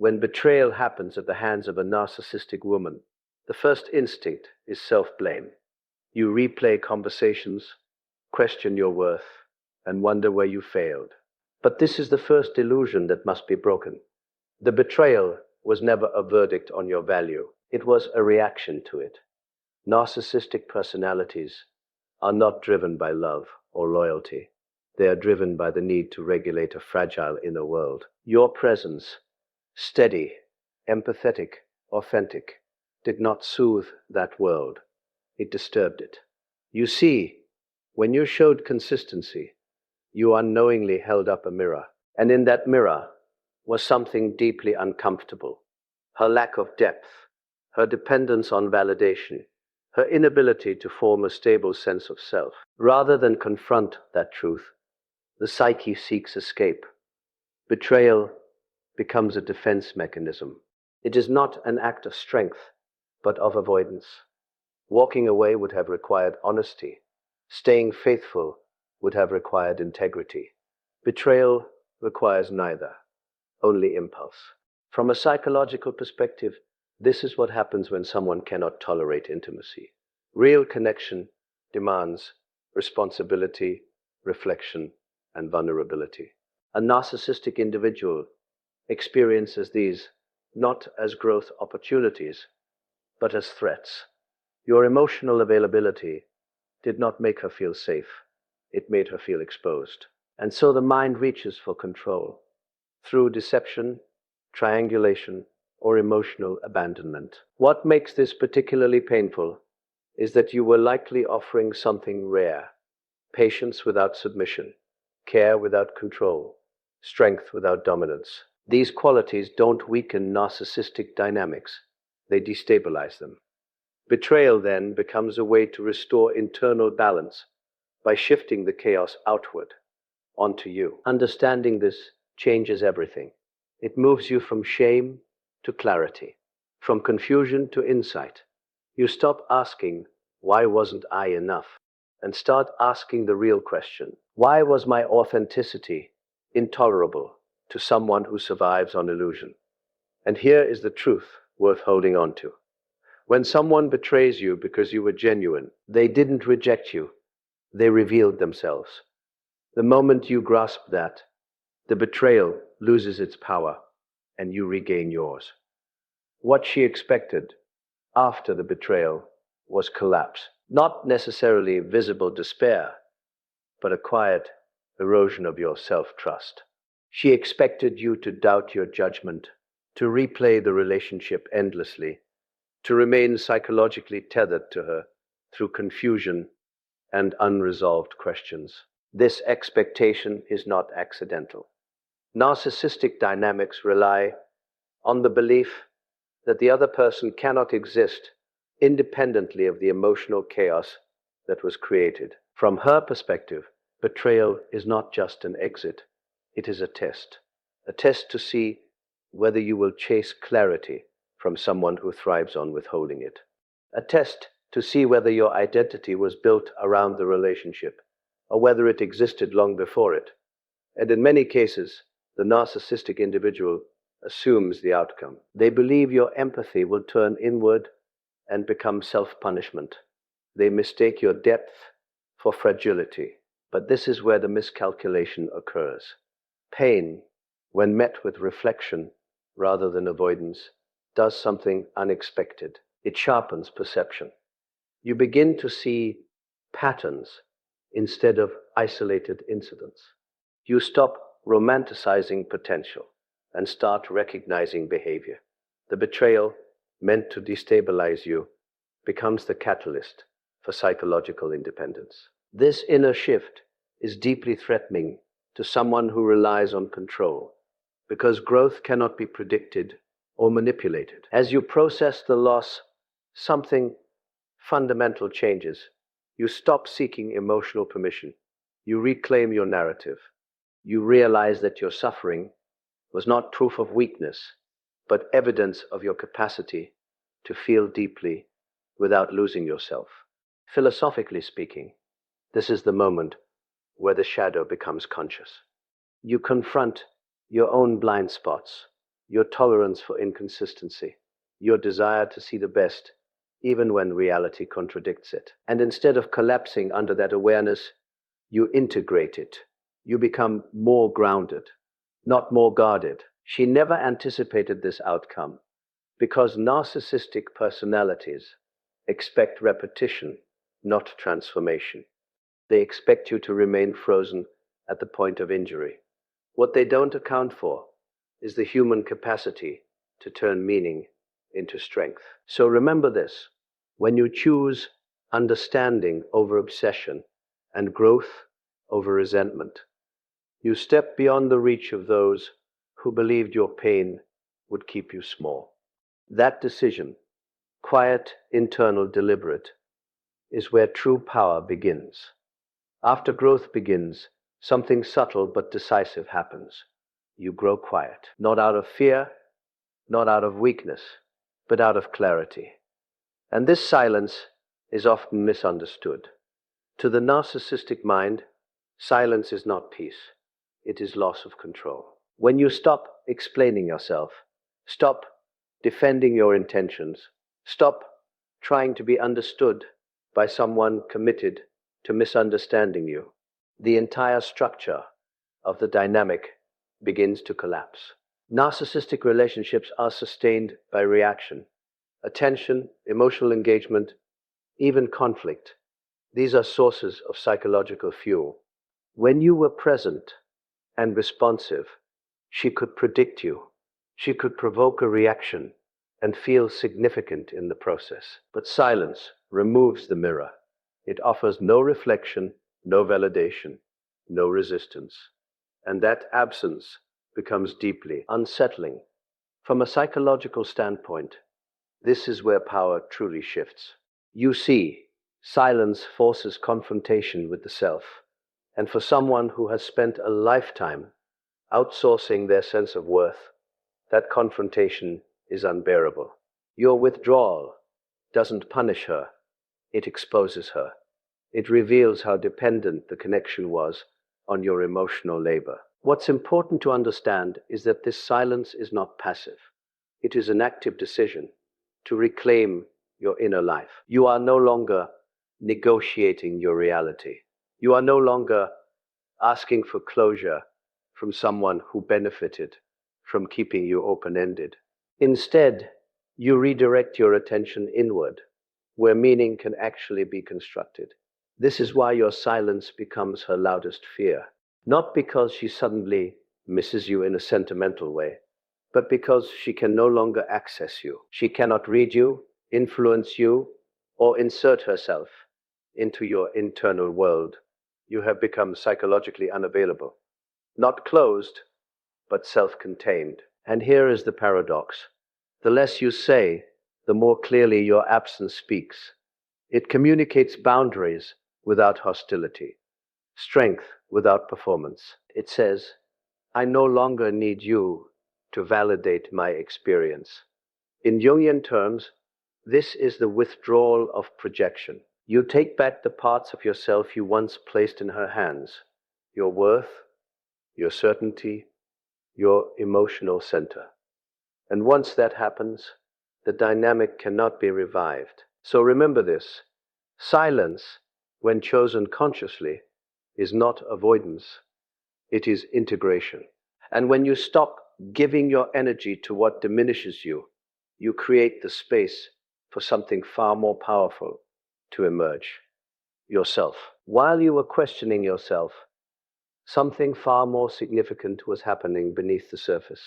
When betrayal happens at the hands of a narcissistic woman, the first instinct is self-blame. You replay conversations, question your worth, and wonder where you failed. But this is the first illusion that must be broken. The betrayal was never a verdict on your value. It was a reaction to it. Narcissistic personalities are not driven by love or loyalty. They are driven by the need to regulate a fragile inner world. Your presence, steady, empathetic, authentic, did not soothe that world. It disturbed it. You see, when you showed consistency, you unknowingly held up a mirror. And in that mirror was something deeply uncomfortable. Her lack of depth, her dependence on validation, her inability to form a stable sense of self. Rather than confront that truth, the psyche seeks escape. Betrayal becomes a defense mechanism. It is not an act of strength, but of avoidance. Walking away would have required honesty. Staying faithful would have required integrity. Betrayal requires neither, only impulse. From a psychological perspective, this is what happens when someone cannot tolerate intimacy. Real connection demands responsibility, reflection, and vulnerability. A narcissistic individual experiences these not as growth opportunities, but as threats. Your emotional availability did not make her feel safe. It made her feel exposed. And so the mind reaches for control through deception, triangulation, or emotional abandonment. What makes this particularly painful is that you were likely offering something rare: patience without submission, care without control, strength without dominance. These qualities don't weaken narcissistic dynamics, they destabilize them. Betrayal then becomes a way to restore internal balance by shifting the chaos outward onto you. Understanding this changes everything. It moves you from shame to clarity, from confusion to insight. You stop asking, "Why wasn't I enough?" and start asking the real question: why was my authenticity intolerable to someone who survives on illusion? And here is the truth worth holding on to. When someone betrays you because you were genuine, they didn't reject you, they revealed themselves. The moment you grasp that, the betrayal loses its power and you regain yours. What she expected after the betrayal was collapse, not necessarily visible despair, but a quiet erosion of your self-trust. She expected you to doubt your judgment, to replay the relationship endlessly, to remain psychologically tethered to her through confusion and unresolved questions. This expectation is not accidental. Narcissistic dynamics rely on the belief that the other person cannot exist independently of the emotional chaos that was created. From her perspective, betrayal is not just an exit, it is a test to see whether you will chase clarity from someone who thrives on withholding it, a test to see whether your identity was built around the relationship or whether it existed long before it. And in many cases, the narcissistic individual assumes the outcome. They believe your empathy will turn inward and become self-punishment. They mistake your depth for fragility. But this is where the miscalculation occurs. Pain, when met with reflection rather than avoidance, does something unexpected. It sharpens perception. You begin to see patterns instead of isolated incidents. You stop romanticizing potential and start recognizing behavior. The betrayal, meant to destabilize you, becomes the catalyst for psychological independence. This inner shift is deeply threatening to someone who relies on control, because growth cannot be predicted or manipulated. As you process the loss, something fundamental changes. You stop seeking emotional permission. You reclaim your narrative. You realize that your suffering was not proof of weakness, but evidence of your capacity to feel deeply without losing yourself. Philosophically speaking, this is the moment where the shadow becomes conscious. You confront your own blind spots, your tolerance for inconsistency, your desire to see the best, even when reality contradicts it. And instead of collapsing under that awareness, you integrate it. You become more grounded, not more guarded. She never anticipated this outcome because narcissistic personalities expect repetition, not transformation. They expect you to remain frozen at the point of injury. What they don't account for is the human capacity to turn meaning into strength. So remember this: when you choose understanding over obsession and growth over resentment, you step beyond the reach of those who believed your pain would keep you small. That decision, quiet, internal, deliberate, is where true power begins. After growth begins, something subtle but decisive happens. You grow quiet, not out of fear, not out of weakness, but out of clarity. And this silence is often misunderstood. To the narcissistic mind, silence is not peace, it is loss of control. When you stop explaining yourself, stop defending your intentions, stop trying to be understood by someone committed to misunderstanding you, the entire structure of the dynamic begins to collapse. Narcissistic relationships are sustained by reaction, attention, emotional engagement, even conflict. These are sources of psychological fuel. When you were present and responsive, she could predict you. She could provoke a reaction and feel significant in the process. But silence removes the mirror. It offers no reflection, no validation, no resistance. And that absence becomes deeply unsettling. From a psychological standpoint, this is where power truly shifts. You see, silence forces confrontation with the self. And for someone who has spent a lifetime outsourcing their sense of worth, that confrontation is unbearable. Your withdrawal doesn't punish her, it exposes her. It reveals how dependent the connection was on your emotional labor. What's important to understand is that this silence is not passive. It is an active decision to reclaim your inner life. You are no longer negotiating your reality. You are no longer asking for closure from someone who benefited from keeping you open-ended. Instead, you redirect your attention inward, where meaning can actually be constructed. This is why your silence becomes her loudest fear. Not because she suddenly misses you in a sentimental way, but because she can no longer access you. She cannot read you, influence you, or insert herself into your internal world. You have become psychologically unavailable. Not closed, but self-contained. And here is the paradox. The less you say, the more clearly your absence speaks. It communicates boundaries without hostility, strength without performance. It says, I no longer need you to validate my experience. In Jungian terms, this is the withdrawal of projection. You take back the parts of yourself you once placed in her hands, your worth, your certainty, your emotional center. And once that happens, the dynamic cannot be revived. So remember this: silence, when chosen consciously, is not avoidance, it is integration. And when you stop giving your energy to what diminishes you, you create the space for something far more powerful to emerge: yourself. While you were questioning yourself, something far more significant was happening beneath the surface.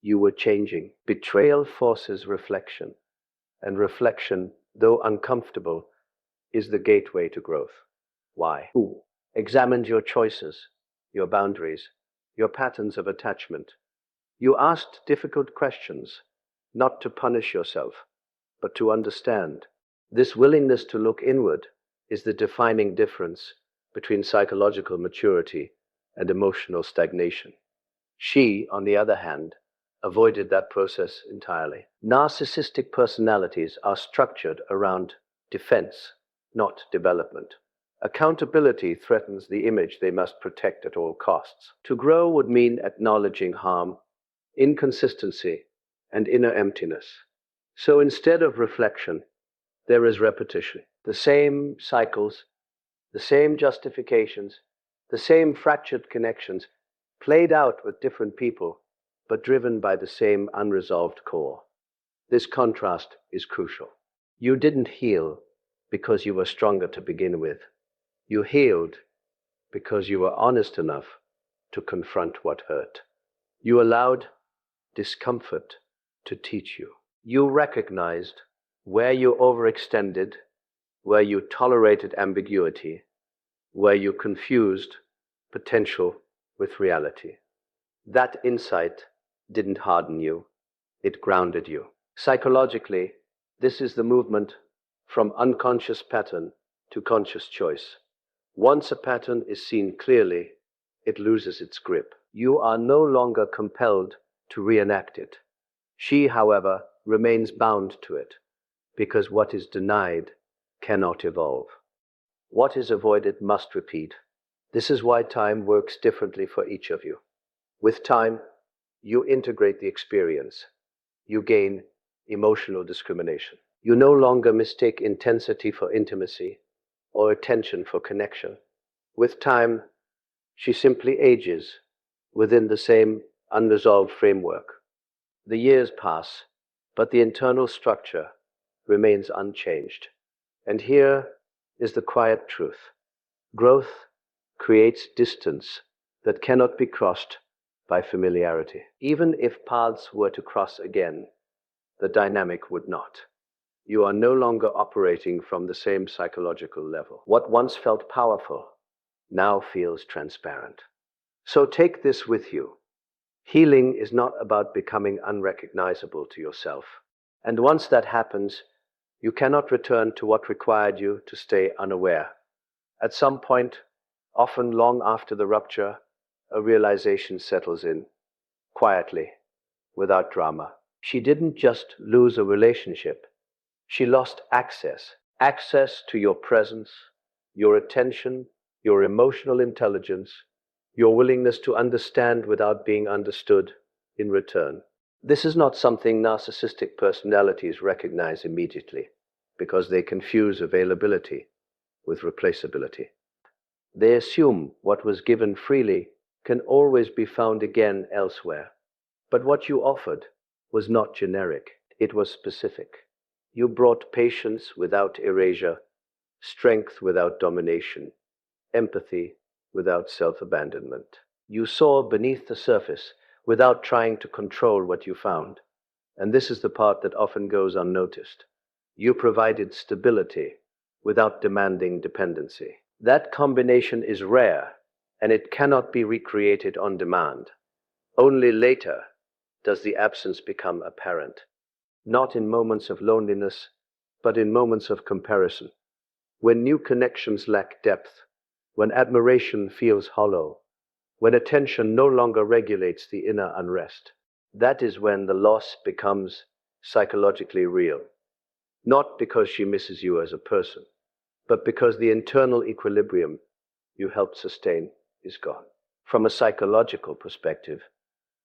You were changing. Betrayal forces reflection, and reflection, though uncomfortable, is the gateway to growth. Why? Who examined your choices, your boundaries, your patterns of attachment. You asked difficult questions, not to punish yourself, but to understand. This willingness to look inward is the defining difference between psychological maturity and emotional stagnation. She, on the other hand, avoided that process entirely. Narcissistic personalities are structured around defense, not development. Accountability threatens the image they must protect at all costs. To grow would mean acknowledging harm, inconsistency, and inner emptiness. So instead of reflection, there is repetition. The same cycles, the same justifications, the same fractured connections, played out with different people, but driven by the same unresolved core. This contrast is crucial. You didn't heal because you were stronger to begin with. You healed because you were honest enough to confront what hurt. You allowed discomfort to teach you. You recognized where you overextended, where you tolerated ambiguity, where you confused potential with reality. That insight didn't harden you, it grounded you. Psychologically, this is the movement from unconscious pattern to conscious choice. Once a pattern is seen clearly, it loses its grip. You are no longer compelled to reenact it. She, however, remains bound to it, because what is denied cannot evolve. What is avoided must repeat. This is why time works differently for each of you. With time, you integrate the experience. You gain emotional discrimination. You no longer mistake intensity for intimacy or attention for connection. With time, she simply ages within the same unresolved framework. The years pass, but the internal structure remains unchanged. And here is the quiet truth. Growth creates distance that cannot be crossed by familiarity. Even if paths were to cross again, the dynamic would not. You are no longer operating from the same psychological level. What once felt powerful now feels transparent. So take this with you. Healing is not about becoming unrecognizable to yourself. And once that happens, you cannot return to what required you to stay unaware. At some point, often long after the rupture, a realization settles in, quietly, without drama. She didn't just lose a relationship, she lost access. Access to your presence, your attention, your emotional intelligence, your willingness to understand without being understood in return. This is not something narcissistic personalities recognize immediately, because they confuse availability with replaceability. They assume what was given freely can always be found again elsewhere. But what you offered was not generic, it was specific. You brought patience without erasure, strength without domination, empathy without self-abandonment. You saw beneath the surface without trying to control what you found. And this is the part that often goes unnoticed. You provided stability without demanding dependency. That combination is rare, and it cannot be recreated on demand. Only later does the absence become apparent, not in moments of loneliness, but in moments of comparison. When new connections lack depth, when admiration feels hollow, when attention no longer regulates the inner unrest, that is when the loss becomes psychologically real. Not because she misses you as a person, but because the internal equilibrium you helped sustain is gone. From a psychological perspective,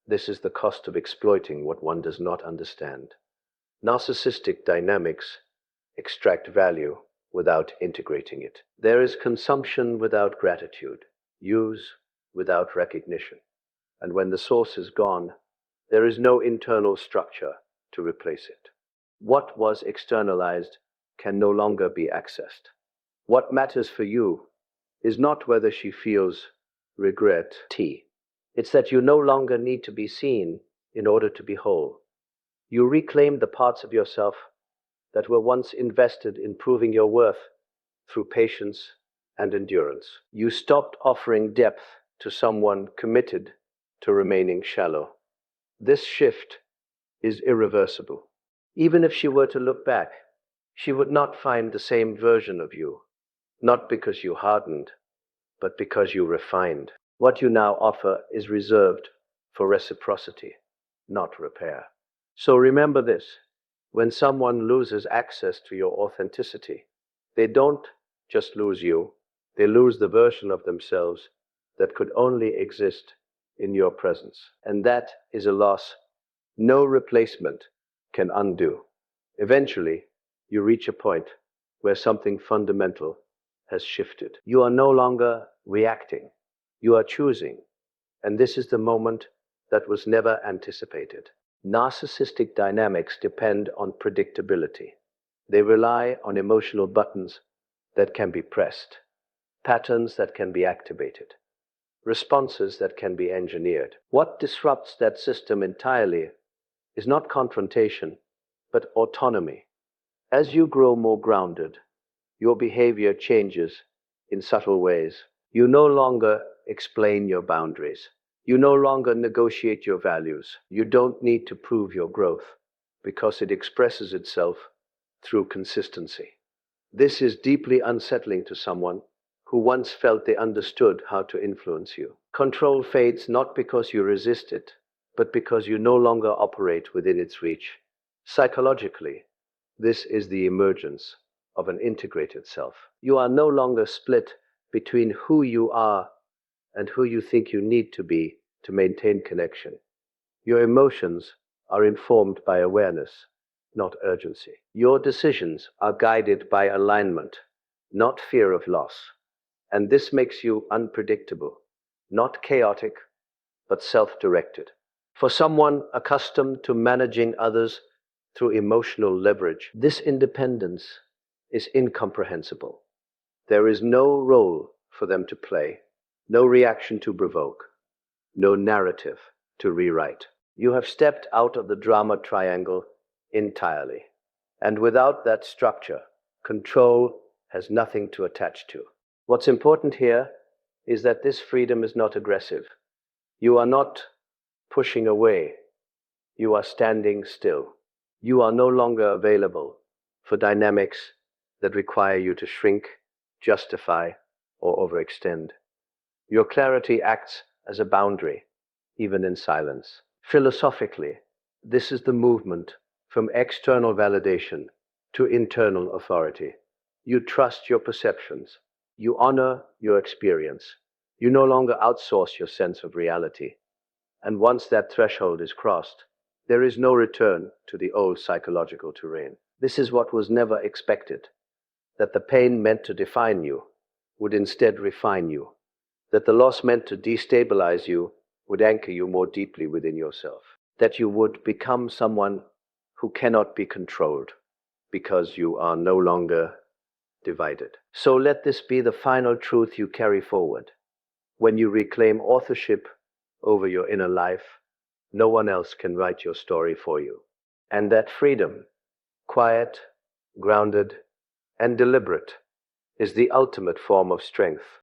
this is the cost of exploiting what one does not understand. Narcissistic dynamics extract value without integrating it. There is consumption without gratitude, use without recognition. And when the source is gone, there is no internal structure to replace it. What was externalized can no longer be accessed. What matters for you is not whether she feels regret. It's that you no longer need to be seen in order to be whole. You reclaim the parts of yourself that were once invested in proving your worth through patience and endurance. You stopped offering depth to someone committed to remaining shallow. This shift is irreversible. Even if she were to look back, she would not find the same version of you, not because you hardened, but because you refined. What you now offer is reserved for reciprocity, not repair. So remember this: when someone loses access to your authenticity, they don't just lose you, they lose the version of themselves that could only exist in your presence. And that is a loss No replacement can undo. Eventually, you reach a point where something fundamental has shifted. You are no longer reacting, you are choosing. And this is the moment that was never anticipated. Narcissistic dynamics depend on predictability. They rely on emotional buttons that can be pressed, patterns that can be activated, responses that can be engineered. What disrupts that system entirely is not confrontation, but autonomy. As you grow more grounded, your behavior changes in subtle ways. You no longer explain your boundaries. You no longer negotiate your values. You don't need to prove your growth because it expresses itself through consistency. This is deeply unsettling to someone who once felt they understood how to influence you. Control fades not because you resist it, but because you no longer operate within its reach. Psychologically, this is the emergence of an integrated self. You are no longer split between who you are and who you think you need to be to maintain connection. Your emotions are informed by awareness, not urgency. Your decisions are guided by alignment, not fear of loss. And this makes you unpredictable, not chaotic, but self-directed. For someone accustomed to managing others through emotional leverage, this independence is incomprehensible. There is no role for them to play, no reaction to provoke, no narrative to rewrite. You have stepped out of the drama triangle entirely. And without that structure, control has nothing to attach to. What's important here is that this freedom is not aggressive. You are not pushing away. You are standing still. You are no longer available for dynamics that require you to shrink, justify, or overextend. Your clarity acts as a boundary, even in silence. Philosophically, this is the movement from external validation to internal authority. You trust your perceptions. You honor your experience. You no longer outsource your sense of reality. And once that threshold is crossed, there is no return to the old psychological terrain. This is what was never expected, that the pain meant to define you would instead refine you, that the loss meant to destabilize you would anchor you more deeply within yourself, that you would become someone who cannot be controlled because you are no longer divided. So let this be the final truth you carry forward. When you reclaim authorship over your inner life, no one else can write your story for you. And that freedom, quiet, grounded, and deliberate, is the ultimate form of strength.